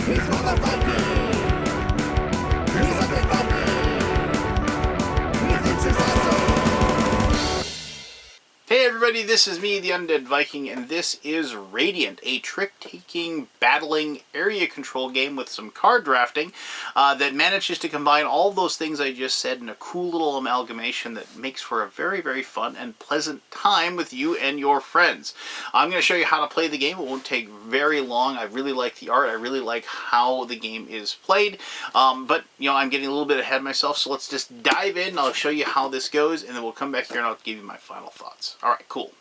Hey everybody, this is me, the Undead Viking, and this is Radiant, a trick-taking, battling, area control game with some card drafting that manages to combine all those things I just said in a cool little amalgamation that makes for a very, very fun and pleasant time with you and your friends. I'm going to show you how to play the game. It won't take very long. I really like the art. I really like how the game is played, but, you know, I'm getting a little bit ahead of myself, so let's just dive in. I'll show you how this goes, and then we'll come back here and I'll give you my final thoughts. Alright, cool.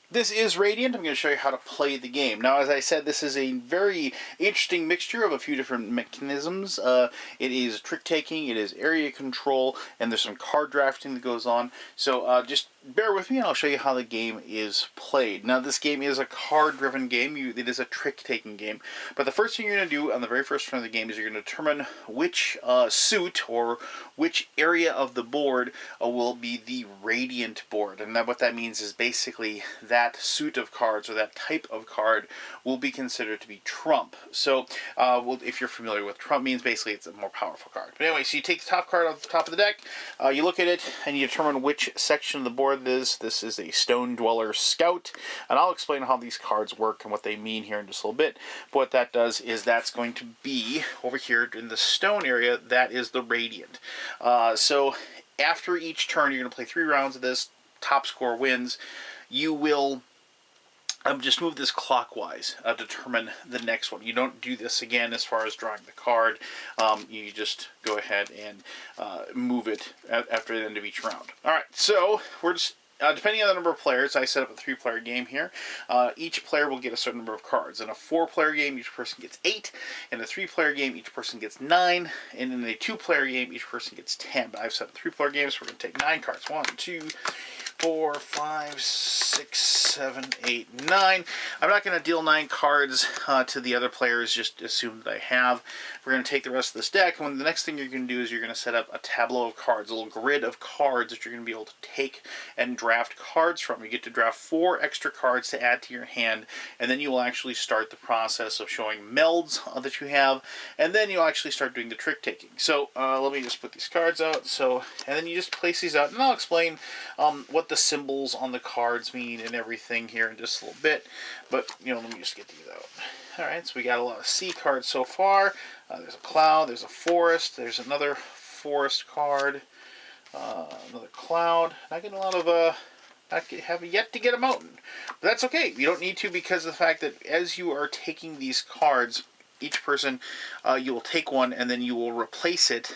This is Radiant. I'm going to show you how to play the game. Now, as I said, this is a very interesting mixture of a few different mechanisms. It is trick-taking, it is area control, and there's some card drafting that goes on. So just bear with me and I'll show you how the game is played. Now, this game is a card-driven game. It is a trick-taking game. But the first thing you're going to do on the very first turn of the game is you're going to determine which suit or which area of the board will be the Radiant board. And what that means is basically that suit of cards or that type of card will be considered to be trump. So if you're familiar with trump, means basically it's a more powerful card. But anyway, so you take the top card off the top of the deck, you look at it, and you determine which section of the board it is. This is a Stone Dweller Scout, and I'll explain how these cards work and what they mean here in just a little bit. But what that does is that's going to be over here in the stone area. That is the Radiant. So after each turn, you're going to play 3 rounds of this. Top score wins. You will just move this clockwise, determine the next one. You don't do this again as far as drawing the card. You just go ahead and move it after the end of each round. Alright, so we're just, depending on the number of players, I set up a 3-player game here. Each player will get a certain number of cards. In a 4-player game, each person gets 8. In a 3-player game, each person gets 9. And in a 2-player game, each person gets 10. But I've set up 3-player games, so we're going to take 9 cards. 1, 2, 4, 5, 6, 7, 8, 9. I'm not going to deal 9 cards to the other players, just assume that I have. We're going to take the rest of this deck, and the next thing you're going to do is you're going to set up a tableau of cards, a little grid of cards that you're going to be able to take and draft cards from. You get to draft 4 extra cards to add to your hand, and then you will actually start the process of showing melds that you have, and then you'll actually start doing the trick taking. So let me just put these cards out. And then you just place these out, and I'll explain what the symbols on the cards mean and everything here in just a little bit. But, you know, let me just get these out. Alright, so we got a lot of sea cards so far. There's a cloud, there's a forest, there's another forest card, another cloud. I get a lot of, I have yet to get a mountain. But that's okay. You don't need to, because of the fact that as you are taking these cards, each person, you will take one and then you will replace it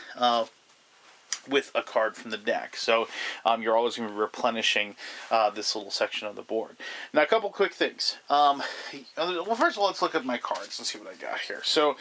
with a card from the deck. So you're always going to be replenishing this little section of the board. Now, a couple quick things. Well, first of all, let's look at my cards and see what I got here. So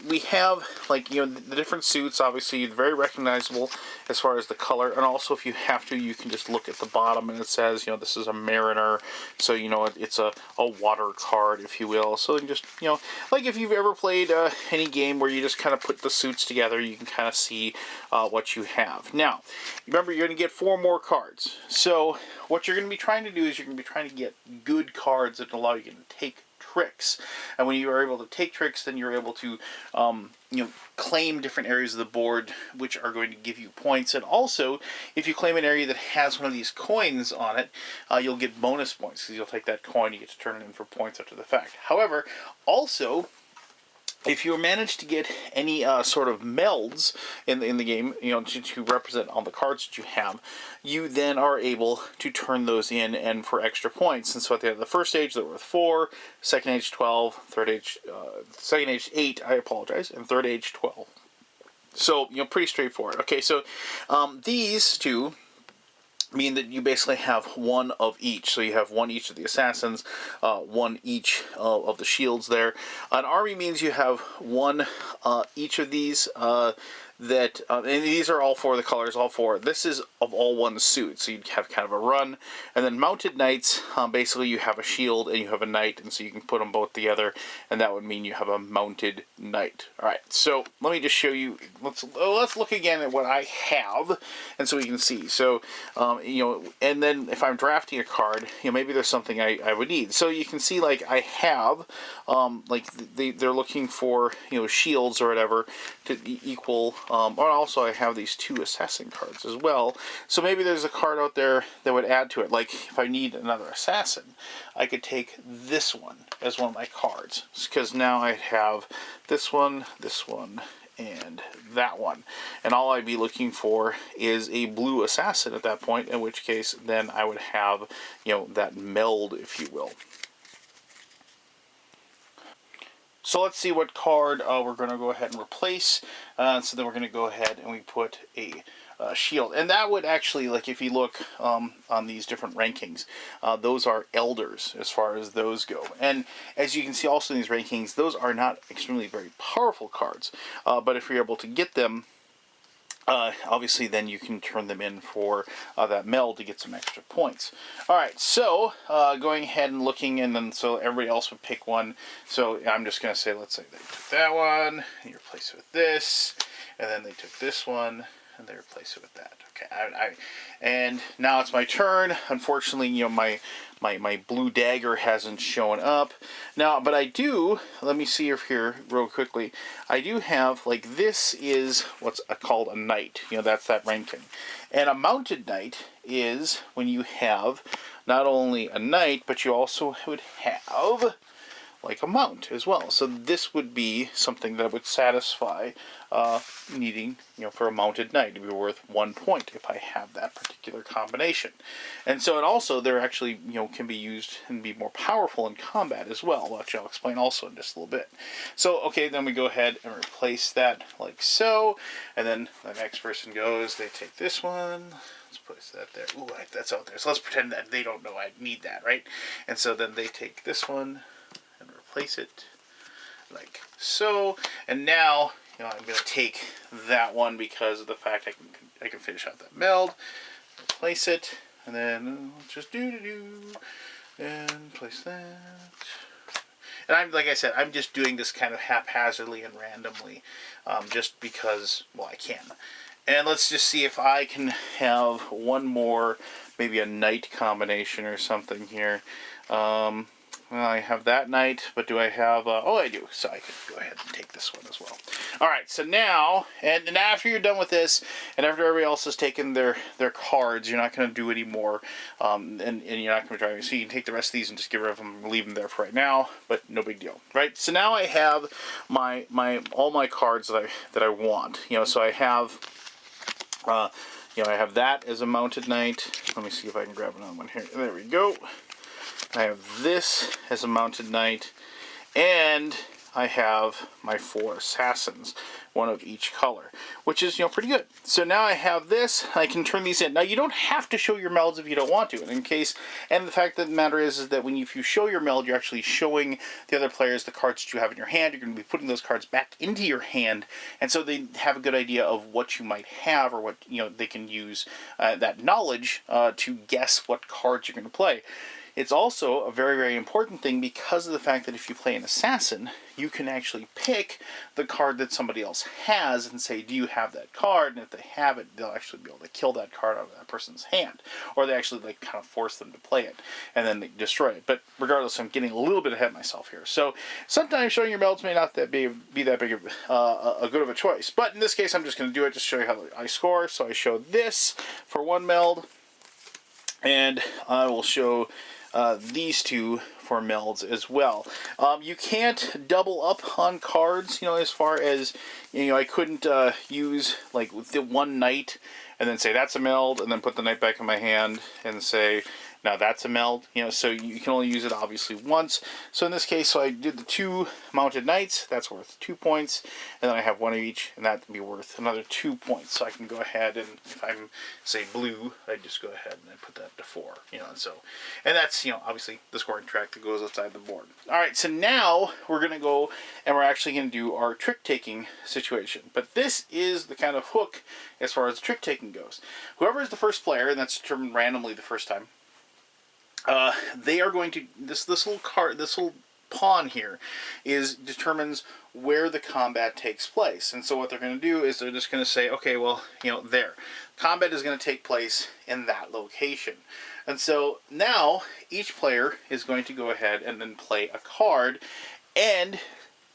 we have, like, you know, the different suits. Obviously, very recognizable as far as the color. And also, if you have to, you can just look at the bottom and it says, you know, this is a mariner. So, you know, it's a water card, if you will. So you can just, you know, like if you've ever played any game where you just kind of put the suits together, you can kind of see what you have. Now, remember, you're going to get 4 more cards. So what you're going to be trying to do is you're going to be trying to get good cards that allow you to take tricks. And when you are able to take tricks, then you're able to you know, claim different areas of the board which are going to give you points. And also, if you claim an area that has one of these coins on it, you'll get bonus points, because you'll take that coin, you get to turn it in for points after the fact. However, also, if you manage to get any sort of melds in the game, you know, to represent on the cards that you have, you then are able to turn those in and for extra points. And so at the end of the first stage, they're worth 4, second age 12, second age 8, I apologize, and third age 12. So, you know, pretty straightforward. Okay, so these two mean that you basically have 1 of each. So you have 1 each of the assassins, 1 each of the shields there. An army means you have 1 each of these. that, and these are all four of the colors, all four. This is of all one suit, so you'd have kind of a run. And then mounted knights, basically you have a shield and you have a knight, and so you can put them both together, and that would mean you have a mounted knight. All right, so let me just show you. Let's look again at what I have, and so we can see. So, and then if I'm drafting a card, maybe there's something I would need. So you can see, like, I have, they're looking for, shields or whatever to equal, or also I have these 2 assassin cards as well. So maybe there's a card out there that would add to it. Like, if I need another assassin, I could take this one as one of my cards, because now I have this one, and that one. And all I'd be looking for is a blue assassin at that point, in which case then I would have, that meld, if you will. So let's see what card we're going to go ahead and replace. So then we're going to go ahead and we put a shield. And that would actually, like, if you look on these different rankings, those are elders as far as those go. And as you can see also in these rankings, those are not extremely very powerful cards. But if you're able to get them, obviously then you can turn them in for that meld to get some extra points. Alright, so going ahead and looking, and then so everybody else would pick one. So I'm just going to say, let's say they took that one, and you replace it with this, and then they took this one, and they replace it with that. Okay, and now it's my turn. Unfortunately, my blue dagger hasn't shown up. Now, but I do, let me see if here real quickly, I do have, like, this is what's called a knight. That's that ranking. And a mounted knight is when you have not only a knight, but you also would have, like, a mount as well. So this would be something that would satisfy needing, for a mounted knight to be worth 1 point if I have that particular combination. And so, and also they're actually, can be used and be more powerful in combat as well, which I'll explain also in just a little bit. So, okay, then we go ahead and replace that like so, and then the next person goes, they take this one, let's place that there. Ooh, that's out there. So let's pretend that they don't know I need that, right? And so then they take this one and replace it like so. And now, I'm going to take that one because of the fact I can finish out that meld, replace it, and then just and place that. And I'm, like I said, I'm just doing this kind of haphazardly and randomly, just because, well, I can. And let's just see if I can have one more, maybe a knight combination or something here. Well, I have that knight, but do I have... oh, I do. So I could go ahead and take this one as well. Alright, so now, and after you're done with this, and after everybody else has taken their cards, you're not going to do any more, and you're not going to drive. So you can take the rest of these and just get rid of them and leave them there for right now, but no big deal. Right? So now I have all my cards that I want. So I have... I have that as a mounted knight. Let me see if I can grab another one here. There we go. I have this as a mounted knight, and I have my 4 assassins, one of each color, which is, pretty good. So now I have this, I can turn these in. Now, you don't have to show your melds if you don't want to, and the fact of the matter is that if you show your meld, you're actually showing the other players the cards that you have in your hand. You're going to be putting those cards back into your hand, and so they have a good idea of what you might have, or what, they can use that knowledge to guess what cards you're going to play. It's also a very, very important thing because of the fact that if you play an assassin, you can actually pick the card that somebody else has and say, do you have that card? And if they have it, they'll actually be able to kill that card out of that person's hand. Or they actually kind of force them to play it, and then they destroy it. But regardless, I'm getting a little bit ahead of myself here. So sometimes showing your melds may not be that big of a good of a choice. But in this case, I'm just going to do it just to show you how I score. So I show this for one meld, and I will show... these 2 for melds as well. You can't double up on cards, as far as, I couldn't use, the one knight and then say that's a meld, and then put the knight back in my hand and say, Now that's a meld, so you can only use it obviously once. So in this case, so I did the 2 mounted knights, that's worth 2 points, and then I have 1 of each, and that would be worth another 2 points. So I can go ahead and, if I'm, say, blue, I just go ahead and put that to 4, and that's, obviously the scoring track that goes outside the board. Alright, so now we're going to go, and we're actually going to do our trick-taking situation. But this is the kind of hook as far as trick-taking goes. Whoever is the first player, and that's determined randomly the first time, they are going to, this little card, this little pawn here determines where the combat takes place. And so what they're going to do is they're just going to say, okay, well, there. Combat is going to take place in that location. And so now each player is going to go ahead and then play a card, and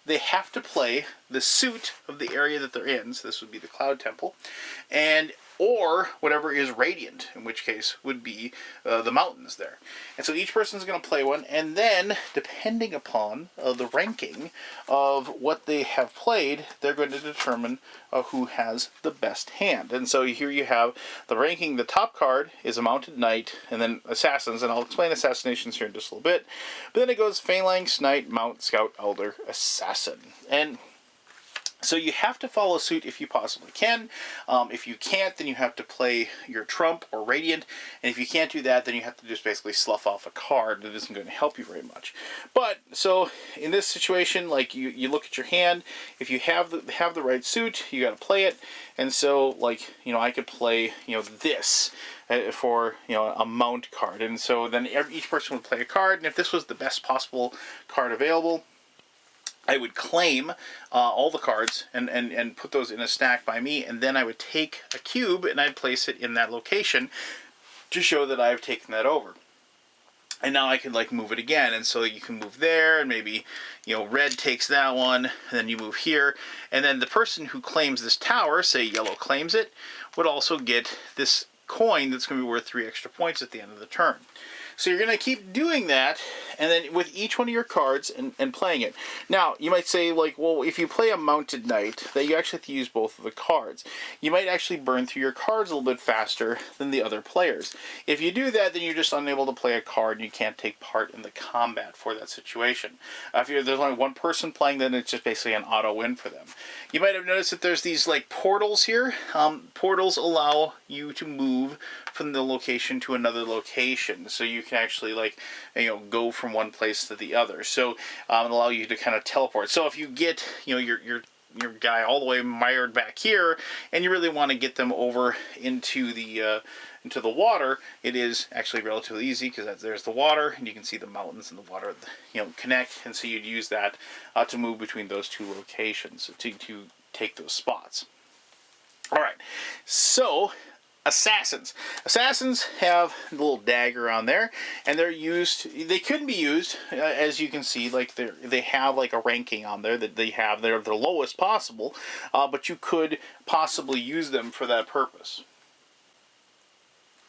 they have to play the suit of the area that they're in. So this would be the Cloud Temple, or whatever is radiant, in which case would be the mountains there. And so each person is going to play one, and then depending upon the ranking of what they have played, they're going to determine who has the best hand. And so here you have the ranking. The top card is a mounted knight, and then assassins, and I'll explain assassinations here in just a little bit. But then it goes phalanx, knight, mount, scout, elder, assassin. And so you have to follow suit if you possibly can. If you can't, then you have to play your trump or radiant. And if you can't do that, then you have to just basically slough off a card that isn't going to help you very much. But so in this situation, like you look at your hand. If you have the right suit, you got to play it. And so like I could play this for a mount card. And so then each person would play a card. And if this was the best possible card available, I would claim all the cards and put those in a stack by me, and then I would take a cube and I'd place it in that location to show that I've taken that over. And now I can move it again, and so you can move there, and maybe red takes that one, and then you move here, and then the person who claims this tower, say yellow claims it, would also get this coin that's going to be worth 3 extra points at the end of the turn. So you're going to keep doing that, and then with each one of your cards and playing it. Now, you might say, well, if you play a mounted knight, that you actually have to use both of the cards. You might actually burn through your cards a little bit faster than the other players. If you do that, then you're just unable to play a card, and you can't take part in the combat for that situation. If there's only one person playing, then it's just basically an auto win for them. You might have noticed that there's these portals here. Portals allow you to move from the location to another location, so you can actually go from one place to the other. So it allow you to kind of teleport. So if you get your guy all the way mired back here, and you really want to get them over into the water, it is actually relatively easy, because there's the water, and you can see the mountains and the water connect, and so you'd use that to move between those two locations to take those spots. All right, so assassins. Assassins have a little dagger on there, and they could be used, as you can see, they have a ranking on there that they're the lowest possible, but you could possibly use them for that purpose.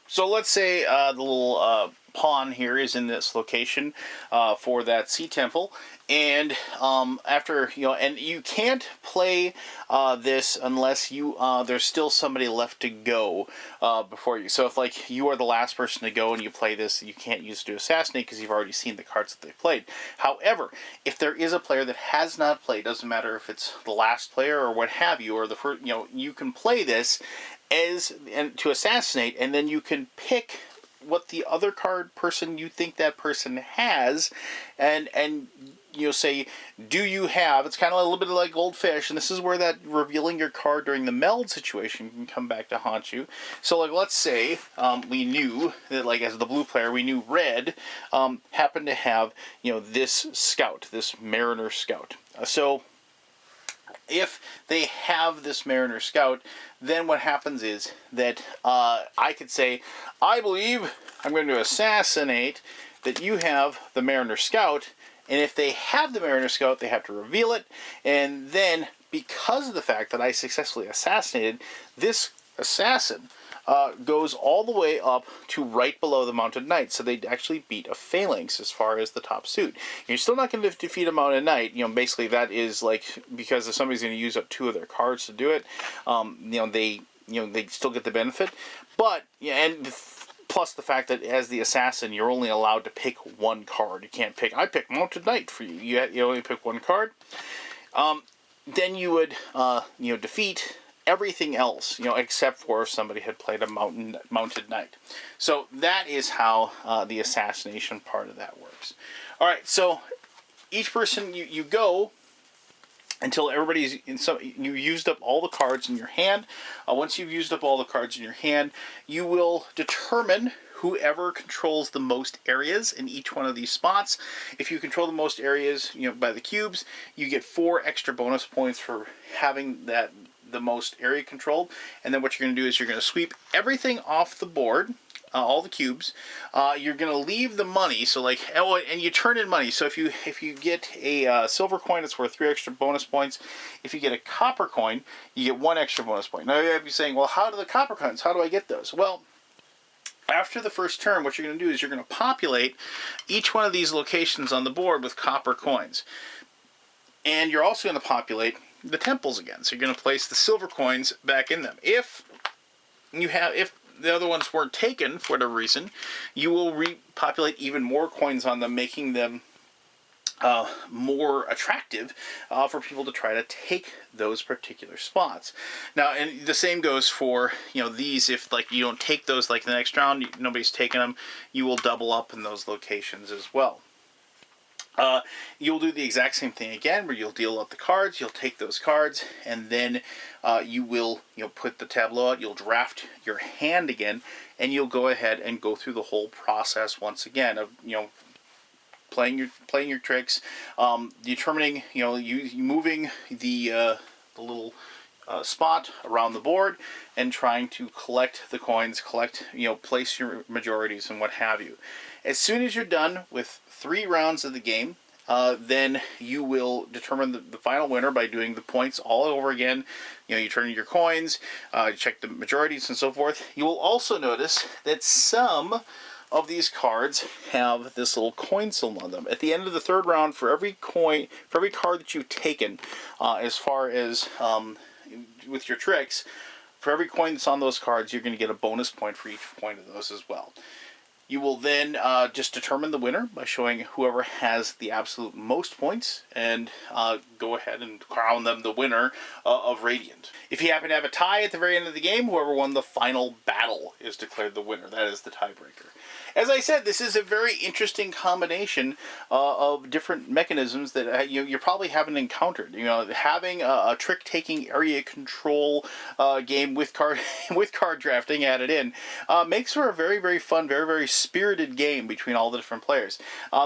So let's say the little pawn here is in this location for that sea temple, and after and you can't play this unless there's still somebody left to go before you. So if you are the last person to go and you play this, you can't use it to assassinate because you've already seen the cards that they played. However, if there is a player that has not played, doesn't matter if it's the last player or what have you, or the first, you can play this to assassinate, and then you can pick what the other card person you think that person has, and say, do you have, it's kind of a little bit like Goldfish, and this is where that revealing your card during the meld situation can come back to haunt you. So let's say we knew that as the blue player, we knew red happened to have this scout, this mariner scout. So if they have this mariner scout, then what happens is that I could say, I believe I'm going to assassinate that you have the mariner scout, and if they have the mariner scout, they have to reveal it, and then because of the fact that I successfully assassinated, this assassin goes all the way up to right below the mounted knight, so they actually beat a phalanx as far as the top suit. You're still not going to defeat a mounted knight. Basically that is because if somebody's going to use up 2 of their cards to do it, they still get the benefit. But and plus the fact that as the assassin, you're only allowed to pick one card. You can't pick, I pick Mounted Knight for you. You only pick one card. Then you would, defeat everything else, except for if somebody had played a Mounted Knight. So that is how the assassination part of that works. All right, so each person, you go until everybody's you used up all the cards in your hand. Once you've used up all the cards in your hand, you will determine whoever controls the most areas in each one of these spots. If you control the most areas, by the cubes, you get 4 extra bonus points for having the most area controlled. And then what you're going to do is you're going to sweep everything off the board. All the cubes. You're going to leave the money. So and you turn in money. So if you get a silver coin, it's worth 3 extra bonus points. If you get a copper coin, you get 1 extra bonus point. Now you might be saying, well, how do the copper coins? How do I get those? Well, after the first turn, what you're going to do is you're going to populate each one of these locations on the board with copper coins. And you're also going to populate the temples again. So you're going to place the silver coins back in them. If the other ones weren't taken for whatever reason, you will repopulate even more coins on them, making them more attractive for people to try to take those particular spots. Now, and the same goes for these. If you don't take those the next round, nobody's taking them, you will double up in those locations as well. You'll do the exact same thing again, where you'll deal up the cards, you'll take those cards, and then you will put the tableau out, you'll draft your hand again, and you'll go ahead and go through the whole process once again of playing your tricks, determining you moving the little spot around the board, and trying to collect the coins, place your majorities and what have you. As soon as you're done with 3 rounds of the game, then you will determine the final winner by doing the points all over again. You turn in your coins, you check the majorities and so forth. You will also notice that some of these cards have this little coin symbol on them. At the end of the 3rd round, for every card that you've taken, as far as with your tricks, for every coin that's on those cards, you're going to get a bonus point for each point of those as well. You will then just determine the winner by showing whoever has the absolute most points, and go ahead and crown them the winner of Radiant. If you happen to have a tie at the very end of the game, whoever won the final battle is declared the winner. That is the tiebreaker. As I said, this is a very interesting combination of different mechanisms that you probably haven't encountered. Having a trick-taking area control game with card drafting added in makes for a very, very fun, very, very spirited game between all the different players.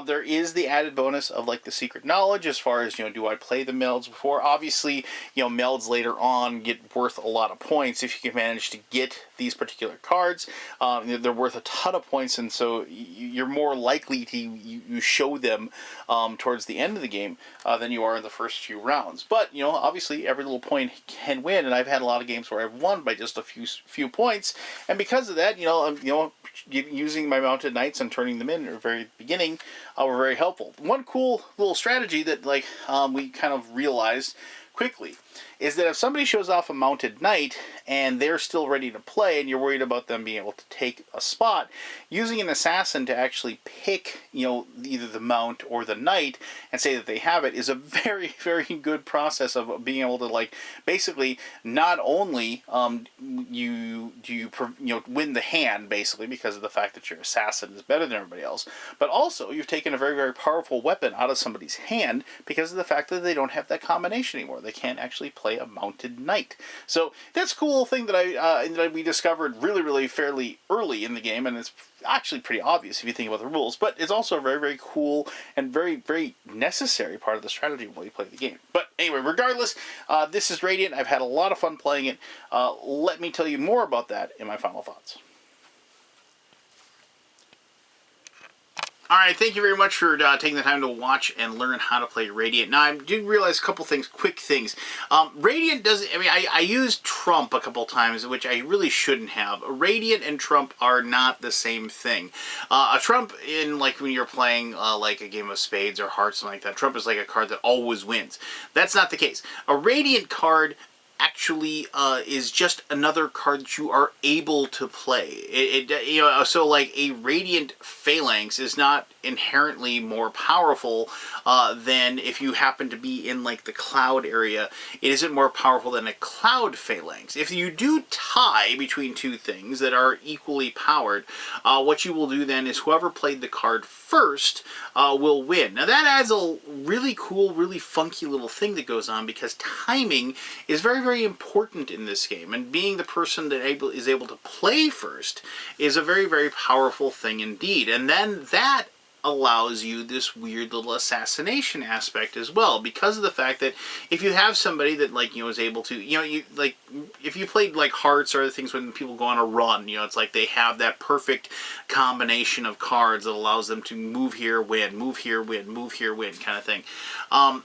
There is the added bonus of the secret knowledge as far as do I play the melds before? Obviously, melds later on get worth a lot of points if you can manage to get these particular cards. They're worth a ton of points, and so you're more likely to you show them towards the end of the game than you are in the first few rounds. But obviously every little point can win, and I've had a lot of games where I've won by just a few points, and because of that, using my Mounted Knights and turning them in at the very beginning were very helpful. One cool little strategy that we kind of realized quickly is that if somebody shows off a Mounted Knight and they're still ready to play and you're worried about them being able to take a spot, using an assassin to actually pick either the mount or the knight and say that they have it is a very, very good process of being able to basically not only you win the hand basically because of the fact that your assassin is better than everybody else, but also you've taken a very, very powerful weapon out of somebody's hand because of the fact that they don't have that combination anymore. They can't actually play a Mounted Knight. So that's a cool thing that we discovered really, really fairly early in the game, and it's actually pretty obvious if you think about the rules, but it's also a very, very cool and very, very necessary part of the strategy while you play the game. But anyway, regardless, this is Radiant. I've had a lot of fun playing it. Let me tell you more about that in my final thoughts. Alright, thank you very much for taking the time to watch and learn how to play Radiant. Now, I did realize a couple things, quick things. Radiant doesn't, I used Trump a couple times, which I really shouldn't have. Radiant and Trump are not the same thing. A Trump in, when you're playing, a game of spades or hearts, something like that, Trump is like a card that always wins. That's not the case. A Radiant card actually is just another card that you are able to play. So like a Radiant Phalanx is not inherently more powerful than if you happen to be in like the Cloud area. It isn't more powerful than a Cloud Phalanx. If you do tie between two things that are equally powered, what you will do then is whoever played the card first will win. Now that adds a really cool, really funky little thing that goes on, because timing is very, very important in this game, and being the person that is able to play first is a very, very powerful thing indeed. And then that allows you this weird little assassination aspect as well, because of the fact that if you have somebody that is able to, you like, if you played like Hearts or other things when people go on a run, it's like they have that perfect combination of cards that allows them to move here, win, move here, win, move here, win, kind of thing.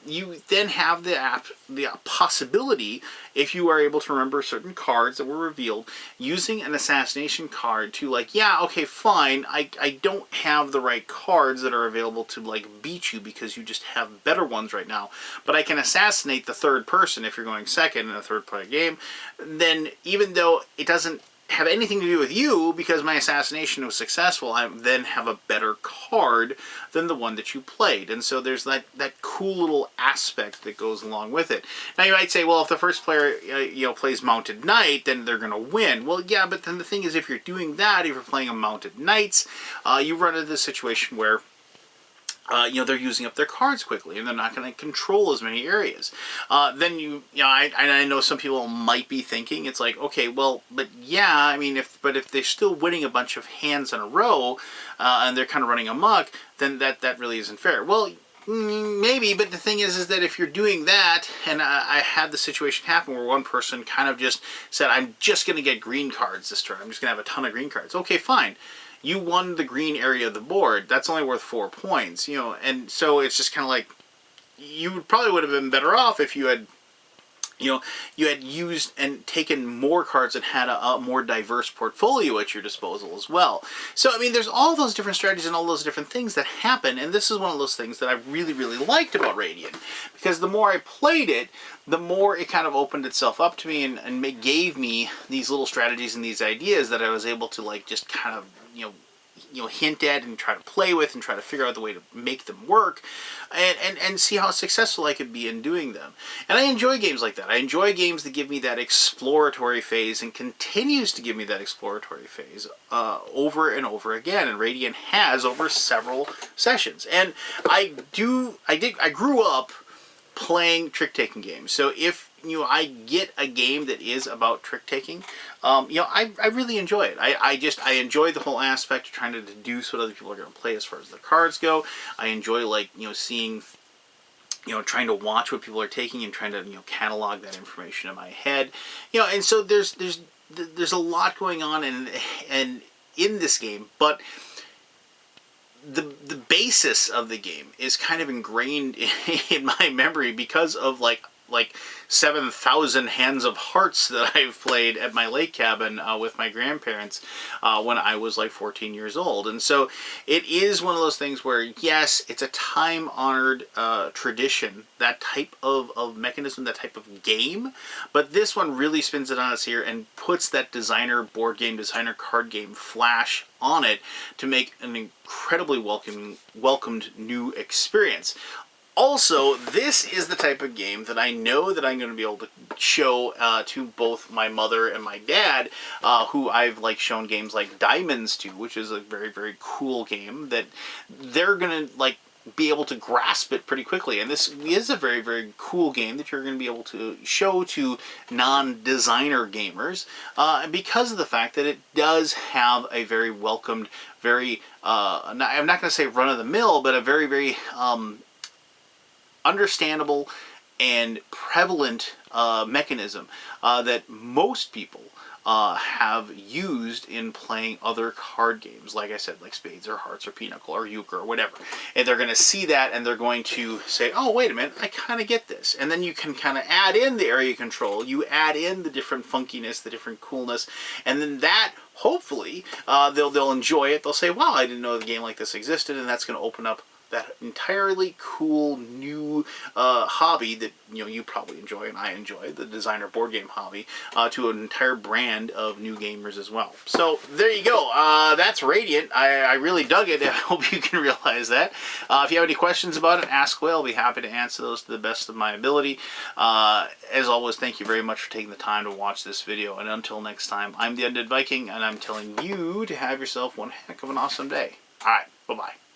You then have the possibility, if you are able to remember certain cards that were revealed, using an assassination card to okay, fine, I don't have the right cards that are available to beat you because you just have better ones right now, but I can assassinate the third person if you're going second in a third-party game. Then even though it doesn't have anything to do with you, because my assassination was successful, I then have a better card than the one that you played. And so there's that cool little aspect that goes along with it. Now you might say, well, if the first player plays Mounted Knight, then they're going to win. Well, yeah, but then the thing is, if you're doing that, if you're playing a Mounted Knights, you run into this situation where they're using up their cards quickly, and they're not going to control as many areas. Then I know some people might be thinking, it's like, okay, well, but yeah, I mean, if they're still winning a bunch of hands in a row, and they're kind of running amok, then that really isn't fair. Well, maybe, but the thing is that if you're doing that, and I had the situation happen where one person kind of just said, I'm just going to get green cards this turn, I'm just going to have a ton of green cards. Okay, fine. You won the green area of the board. That's only worth 4 points, and so it's just kind of like, you probably would have been better off if you had, you had used and taken more cards and had a more diverse portfolio at your disposal as well. So, I mean, there's all those different strategies and all those different things that happen, and this is one of those things that I really, really liked about Radiant, because the more I played it, the more it kind of opened itself up to me and gave me these little strategies and these ideas that I was able to just kind of hint at and try to play with and try to figure out the way to make them work, and see how successful I could be in doing them. And I enjoy games like that. I enjoy games that give me that exploratory phase and continues to give me that exploratory phase over and over again. And Radiant has over several sessions. And I grew up playing trick-taking games. So if I get a game that is about trick-taking, I really enjoy it. I enjoy the whole aspect of trying to deduce what other people are going to play as far as the cards go. I enjoy seeing, trying to watch what people are taking and trying to catalog that information in my head. And so there's a lot going on and in this game, but the basis of the game is kind of ingrained in my memory because of like 7,000 hands of Hearts that I've played at my lake cabin with my grandparents when I was 14 years old. And so it is one of those things where, yes, it's a time-honored tradition, that type of mechanism, that type of game, but this one really spins it on its ear and puts that designer board game, designer card game flash on it to make an incredibly welcomed new experience. Also, this is the type of game that I know that I'm going to be able to show to both my mother and my dad, who I've shown games like Diamonds to, which is a very, very cool game that they're going to be able to grasp it pretty quickly. And this is a very, very cool game that you're going to be able to show to non-designer gamers because of the fact that it does have a very welcomed, very, I'm not going to say run-of-the-mill, but a very, very understandable and prevalent mechanism that most people have used in playing other card games, like I said, like Spades or Hearts or Pinochle or Euchre or whatever. And they're going to see that and they're going to say, oh, wait a minute, I kind of get this. And then you can kind of add in the area control, you add in the different funkiness, the different coolness, and then that, hopefully, they'll enjoy it. They'll say, wow, I didn't know the game like this existed, and that's going to open up that entirely cool new hobby that you probably enjoy and I enjoy, the designer board game hobby, to an entire brand of new gamers as well. So there you go. That's Radiant. I really dug it. I hope you can realize that. If you have any questions about it, ask away. I'll be happy to answer those to the best of my ability. As always, thank you very much for taking the time to watch this video. And until next time, I'm the Undead Viking, and I'm telling you to have yourself one heck of an awesome day. All right. Bye-bye.